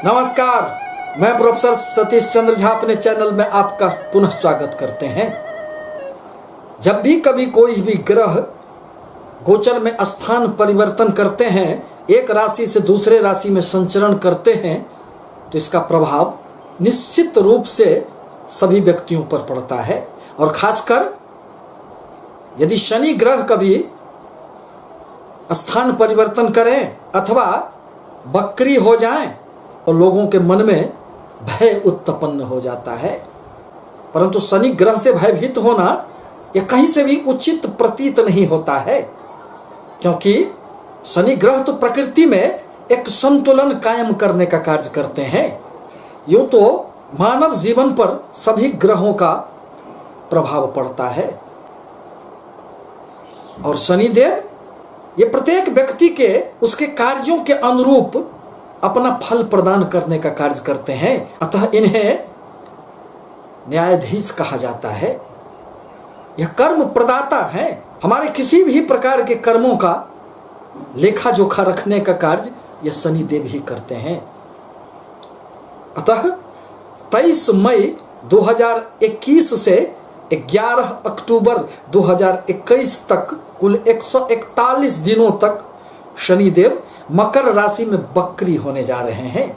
नमस्कार, मैं प्रोफेसर सतीश चंद्र झा अपने चैनल में आपका पुनः स्वागत करते हैं। जब भी कभी कोई भी ग्रह गोचर में स्थान परिवर्तन करते हैं, एक राशि से दूसरे राशि में संचरण करते हैं, तो इसका प्रभाव निश्चित रूप से सभी व्यक्तियों पर पड़ता है। और खासकर यदि शनि ग्रह कभी स्थान परिवर्तन करें अथवा वक्री हो जाएं, और लोगों के मन में भय उत्पन्न हो जाता है। परंतु शनि ग्रह से भयभीत होना यह कहीं से भी उचित प्रतीत नहीं होता है, क्योंकि शनि ग्रह तो प्रकृति में एक संतुलन कायम करने का कार्य करते हैं। यूं तो मानव जीवन पर सभी ग्रहों का प्रभाव पड़ता है, और शनिदेव ये प्रत्येक व्यक्ति के उसके कार्यों के अनुरूप अपना फल प्रदान करने का कार्य करते हैं। अतः इन्हें न्यायाधीश कहा जाता है। यह कर्म प्रदाता है। हमारे किसी भी प्रकार के कर्मों का लेखा जोखा रखने का कार्य यह शनिदेव ही करते हैं। अतः 23 मई 2021 से 11 अक्टूबर 2021 तक कुल 141 दिनों तक शनिदेव मकर राशि में वक्री होने जा रहे हैं।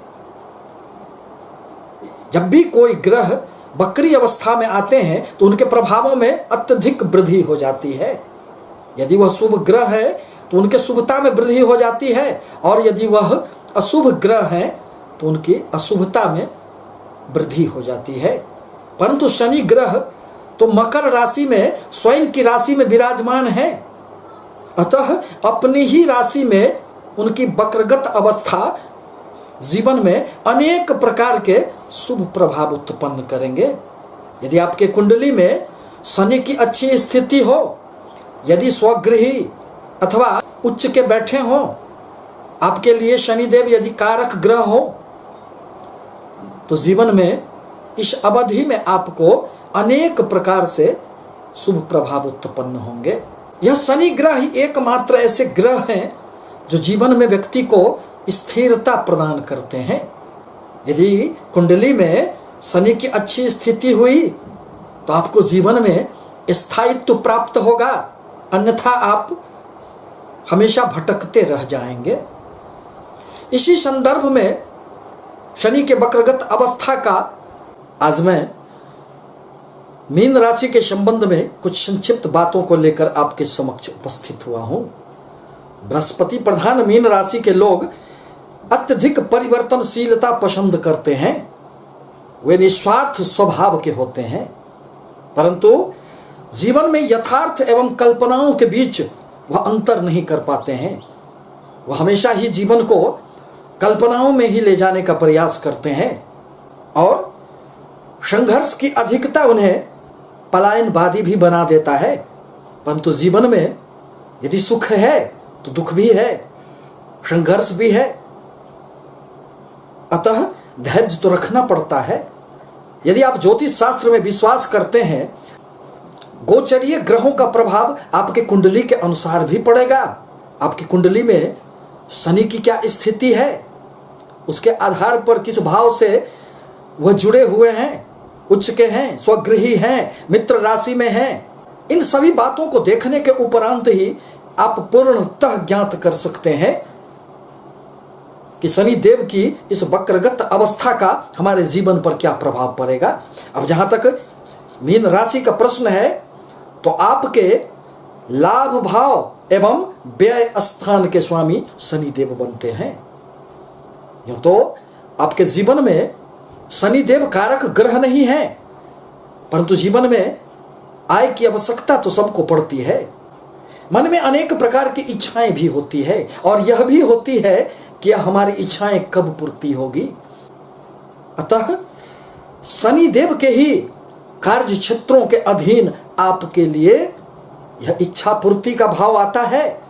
जब भी कोई ग्रह वक्री अवस्था में आते हैं तो उनके प्रभावों में अत्यधिक वृद्धि हो जाती है। यदि वह शुभ ग्रह है तो उनके शुभता में वृद्धि हो जाती है, और यदि वह अशुभ ग्रह है तो उनकी अशुभता में वृद्धि हो जाती है। परंतु शनि ग्रह तो मकर राशि में स्वयं की राशि में विराजमान है, अतः अपनी ही राशि में उनकी वक्रगत अवस्था जीवन में अनेक प्रकार के शुभ प्रभाव उत्पन्न करेंगे। यदि आपके कुंडली में शनि की अच्छी स्थिति हो, यदि स्वगृही अथवा उच्च के बैठे हो, आपके लिए शनिदेव यदि कारक ग्रह हो, तो जीवन में इस अवधि में आपको अनेक प्रकार से शुभ प्रभाव उत्पन्न होंगे। यह शनि ग्रह ही एकमात्र ऐसे ग्रह हैं जो जीवन में व्यक्ति को स्थिरता प्रदान करते हैं। यदि कुंडली में शनि की अच्छी स्थिति हुई तो आपको जीवन में स्थायित्व प्राप्त होगा, अन्यथा आप हमेशा भटकते रह जाएंगे। इसी संदर्भ में शनि के वक्रगत अवस्था का आज मैं मीन राशि के संबंध में कुछ संक्षिप्त बातों को लेकर आपके समक्ष उपस्थित हुआ हूं। बृहस्पति प्रधान मीन राशि के लोग अत्यधिक परिवर्तनशीलता पसंद करते हैं। वे निस्वार्थ स्वभाव के होते हैं, परंतु जीवन में यथार्थ एवं कल्पनाओं के बीच वह अंतर नहीं कर पाते हैं। वह हमेशा ही जीवन को कल्पनाओं में ही ले जाने का प्रयास करते हैं, और संघर्ष की अधिकता उन्हें पलायनवादी भी बना देता है। परंतु जीवन में यदि सुख है तो दुख भी है, संघर्ष भी है, अतः धैर्य तो रखना पड़ता है। यदि आप ज्योतिष शास्त्र में विश्वास करते हैं, गोचरीय ग्रहों का प्रभाव आपके कुंडली के अनुसार भी पड़ेगा। आपकी कुंडली में शनि की क्या स्थिति है, उसके आधार पर किस भाव से वह जुड़े हुए हैं, उच्च के हैं, स्वगृही हैं, मित्र राशि में हैं, इन सभी बातों को देखने के उपरांत ही आप पूर्णतः ज्ञात कर सकते हैं कि शनि देव की इस वक्रगत अवस्था का हमारे जीवन पर क्या प्रभाव पड़ेगा। अब जहां तक मीन राशि का प्रश्न है, तो आपके लाभ भाव एवं व्यय स्थान के स्वामी शनि देव बनते हैं। यूं तो आपके जीवन में शनिदेव कारक ग्रह नहीं है, परंतु जीवन में आय की आवश्यकता तो सबको पड़ती है। मन में अनेक प्रकार की इच्छाएं भी होती है, और यह भी होती है कि हमारी इच्छाएं कब पूर्ति होगी। अतः शनिदेव के ही कार्य क्षेत्रों के अधीन आपके लिए यह इच्छा पूर्ति का भाव आता है।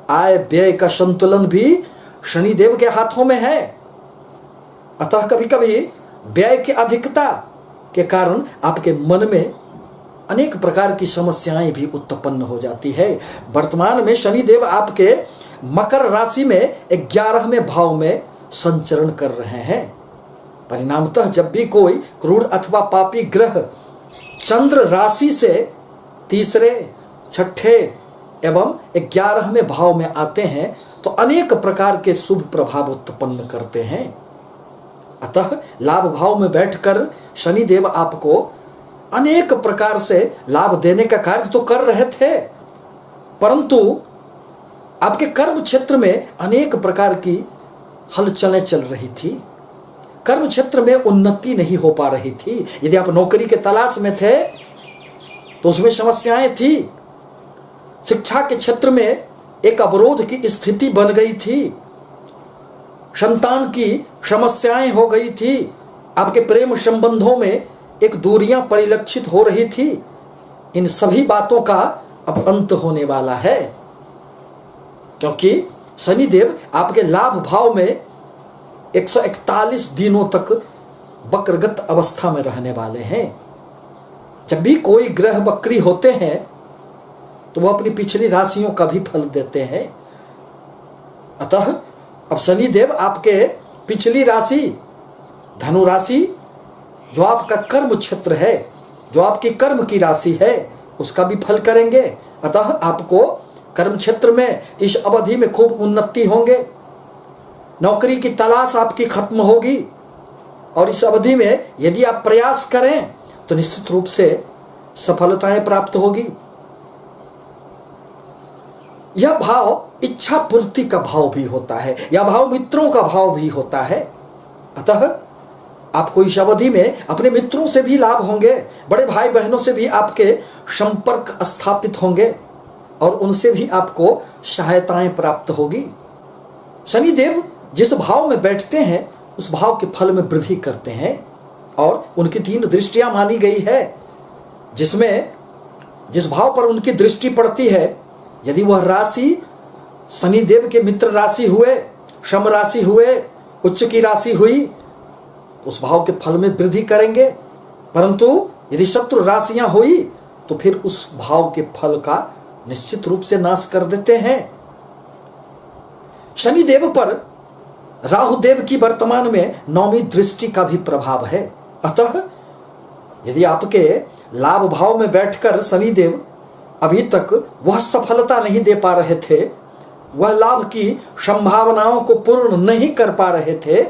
आय व्यय का संतुलन भी शनिदेव के हाथों में है। अतः कभी कभी व्यय की अधिकता के कारण आपके मन में अनेक प्रकार की समस्याएं भी उत्पन्न हो जाती है। वर्तमान में शनिदेव आपके मकर राशि में 11वें भाव में संचरण कर रहे हैं। परिणामतः जब भी कोई क्रूर अथवा पापी ग्रह चंद्र राशि से तीसरे, छठे एवं 11वें भाव में आते हैं तो अनेक प्रकार के शुभ प्रभाव उत्पन्न करते हैं। अतः लाभ भाव में बैठकर शनिदेव आपको अनेक प्रकार से लाभ देने का कार्य तो कर रहे थे, परंतु आपके कर्म क्षेत्र में अनेक प्रकार की हलचलें चल रही थी। कर्म क्षेत्र में उन्नति नहीं हो पा रही थी। यदि आप नौकरी के तलाश में थे तो उसमें समस्याएं थी। शिक्षा के क्षेत्र में एक अवरोध की स्थिति बन गई थी। संतान की समस्याएं हो गई थी। आपके प्रेम संबंधों में एक दूरियां परिलक्षित हो रही थी। इन सभी बातों का अब अंत होने वाला है, क्योंकि शनिदेव आपके लाभ भाव में 141 दिनों तक वक्रगत अवस्था में रहने वाले हैं। जब भी कोई ग्रह वक्री होते हैं तो वो अपनी पिछली राशियों का भी फल देते हैं। अतः अब शनिदेव आपके पिछली राशि धनु राशि, जो आपका कर्म क्षेत्र है, जो आपकी कर्म की राशि है, उसका भी फल करेंगे। अतः आपको कर्म क्षेत्र में इस अवधि में खूब उन्नति होंगे। नौकरी की तलाश आपकी खत्म होगी और इस अवधि में यदि आप प्रयास करें तो निश्चित रूप से सफलताएं प्राप्त होगी। यह भाव इच्छा पूर्ति का भाव भी होता है, यह भाव मित्रों का भाव भी होता है। अतः आपको इस अवधि में अपने मित्रों से भी लाभ होंगे, बड़े भाई बहनों से भी आपके संपर्क स्थापित होंगे और उनसे भी आपको सहायताएं प्राप्त होगी। शनिदेव जिस भाव में बैठते हैं उस भाव के फल में वृद्धि करते हैं और उनकी 3 दृष्टियां मानी गई है, जिसमें जिस भाव पर उनकी दृष्टि पड़ती है, यदि वह राशि शनिदेव के मित्र राशि हुए, सम राशि हुए, उच्च की राशि हुई तो उस भाव के फल में वृद्धि करेंगे। परंतु यदि शत्रु राशियां हुई तो फिर उस भाव के फल का निश्चित रूप से नाश कर देते हैं। शनिदेव पर राहुदेव की वर्तमान में 9वीं दृष्टि का भी प्रभाव है। अतः यदि आपके लाभ भाव में बैठकर शनिदेव अभी तक वह सफलता नहीं दे पा रहे थे, वह लाभ की संभावनाओं को पूर्ण नहीं कर पा रहे थे,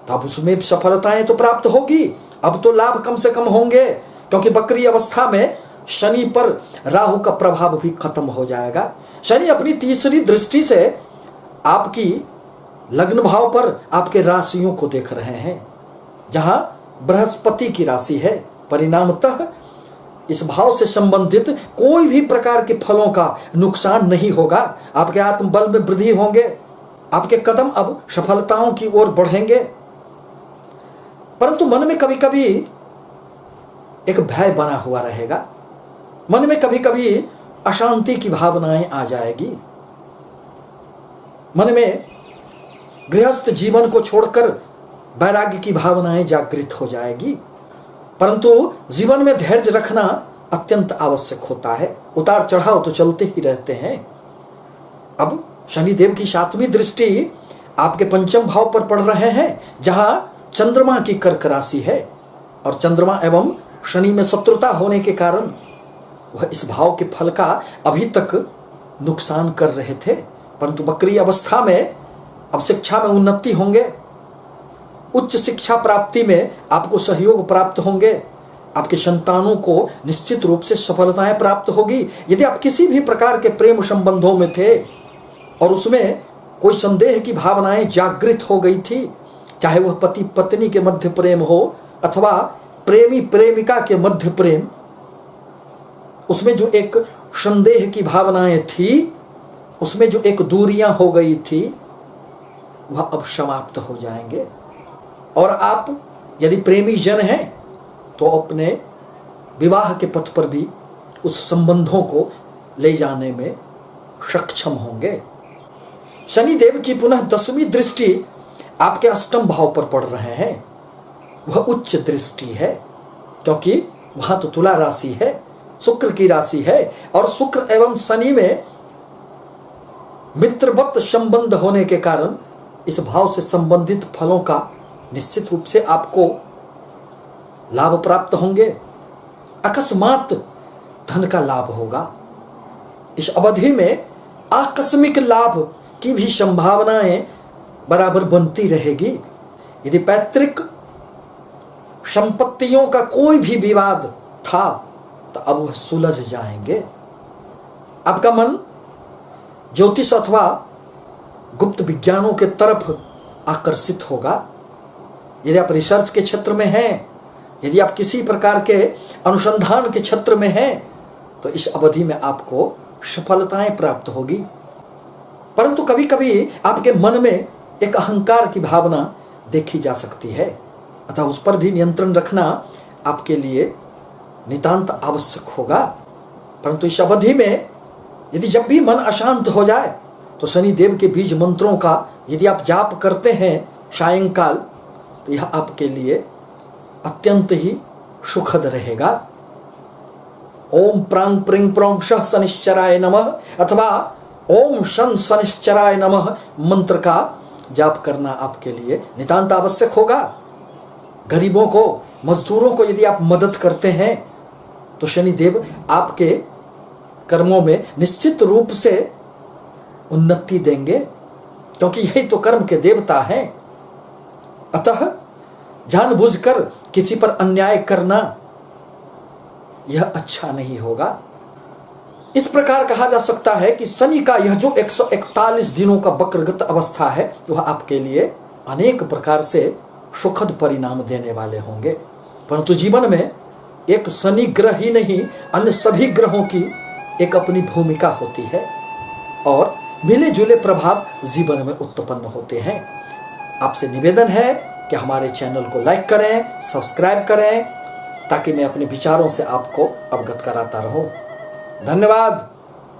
तब उसमें सफलताएं तो प्राप्त होगी। अब तो लाभ कम से कम होंगे, क्योंकि वक्री अवस्था में शनि पर राहु का प्रभाव भी खत्म हो जाएगा। शनि अपनी तीसरी दृष्टि से आपकी लग्न भाव पर आपके राशियों को देख रहे हैं, जहां बृहस्पति की राशि है। परिणामतः इस भाव से संबंधित कोई भी प्रकार के फलों का नुकसान नहीं होगा। आपके आत्मबल में वृद्धि होंगे, आपके कदम अब सफलताओं की ओर बढ़ेंगे। परंतु मन में कभी कभी एक भय बना हुआ रहेगा, मन में कभी कभी अशांति की भावनाएं आ जाएगी। मन में गृहस्थ जीवन को छोड़कर वैराग्य की भावनाएं जागृत हो जाएगी। परंतु जीवन में धैर्य रखना अत्यंत आवश्यक होता है। उतार चढ़ाव तो चलते ही रहते हैं। अब शनिदेव की 7वीं दृष्टि आपके 5म भाव पर पड़ रहे हैं, जहां चंद्रमा की कर्क राशि है और चंद्रमा एवं शनि में शत्रुता होने के कारण वह इस भाव के फल का अभी तक नुकसान कर रहे थे। परंतु वक्री अवस्था में अब शिक्षा में उन्नति होंगे, उच्च शिक्षा प्राप्ति में आपको सहयोग प्राप्त होंगे, आपके संतानों को निश्चित रूप से सफलताएं प्राप्त होगी। यदि आप किसी भी प्रकार के प्रेम संबंधों में थे और उसमें कोई संदेह की भावनाएं जागृत हो गई थी, चाहे वह पति पत्नी के मध्य प्रेम हो अथवा प्रेमी प्रेमिका के मध्य प्रेम, उसमें जो एक संदेह की भावनाएं थी, उसमें जो एक दूरियां हो गई थी, वह अब समाप्त हो जाएंगे। और आप यदि प्रेमी जन हैं तो अपने विवाह के पथ पर भी उस संबंधों को ले जाने में सक्षम होंगे। शनिदेव की पुनः 10वीं दृष्टि आपके 8म भाव पर पड़ रहे हैं। वह उच्च दृष्टि है, क्योंकि वहां तो तुला राशि है, शुक्र की राशि है, और शुक्र एवं शनि में मित्रवत संबंध होने के कारण इस भाव से संबंधित फलों का निश्चित रूप से आपको लाभ प्राप्त होंगे। अकस्मात धन का लाभ होगा। इस अवधि में आकस्मिक लाभ की भी संभावनाएं बराबर बनती रहेगी। यदि पैतृक संपत्तियों का कोई भी विवाद था तो अब वह सुलझ जाएंगे। आपका मन ज्योतिष अथवा गुप्त विज्ञानों के तरफ आकर्षित होगा। यदि आप रिसर्च के क्षेत्र में हैं, यदि आप किसी प्रकार के अनुसंधान के क्षेत्र में हैं, तो इस अवधि में आपको सफलताएं प्राप्त होगी। परंतु कभी कभी आपके मन में एक अहंकार की भावना देखी जा सकती है, अतः उस पर भी नियंत्रण रखना आपके लिए नितांत आवश्यक होगा। परंतु इस अवधि में यदि जब भी मन अशांत हो जाए तो शनि देव के बीज मंत्रों का यदि आप जाप करते हैं सायंकाल, तो यह आपके लिए अत्यंत ही सुखद रहेगा। ओम प्रांग प्रिंग प्रोंग शः शनिश्चराय नमः अथवा ओम शन शनिश्चराय नमः मंत्र का जाप करना आपके लिए नितांत आवश्यक होगा। गरीबों को, मजदूरों को यदि आप मदद करते हैं तो शनिदेव आपके कर्मों में निश्चित रूप से उन्नति देंगे, क्योंकि यही तो कर्म के देवता हैं। अतः जानबूझकर किसी पर अन्याय करना यह अच्छा नहीं होगा। इस प्रकार कहा जा सकता है कि शनि का यह जो 141 दिनों का वक्रगत अवस्था है वह आपके लिए अनेक प्रकार से सुखद परिणाम देने वाले होंगे। परंतु जीवन में एक शनि ग्रह ही नहीं, अन्य सभी ग्रहों की एक अपनी भूमिका होती है और मिले जुले प्रभाव जीवन में उत्पन्न होते हैं। आपसे निवेदन है कि हमारे चैनल को लाइक करें, सब्सक्राइब करें, ताकि मैं अपने विचारों से आपको अवगत कराता रहूं। धन्यवाद।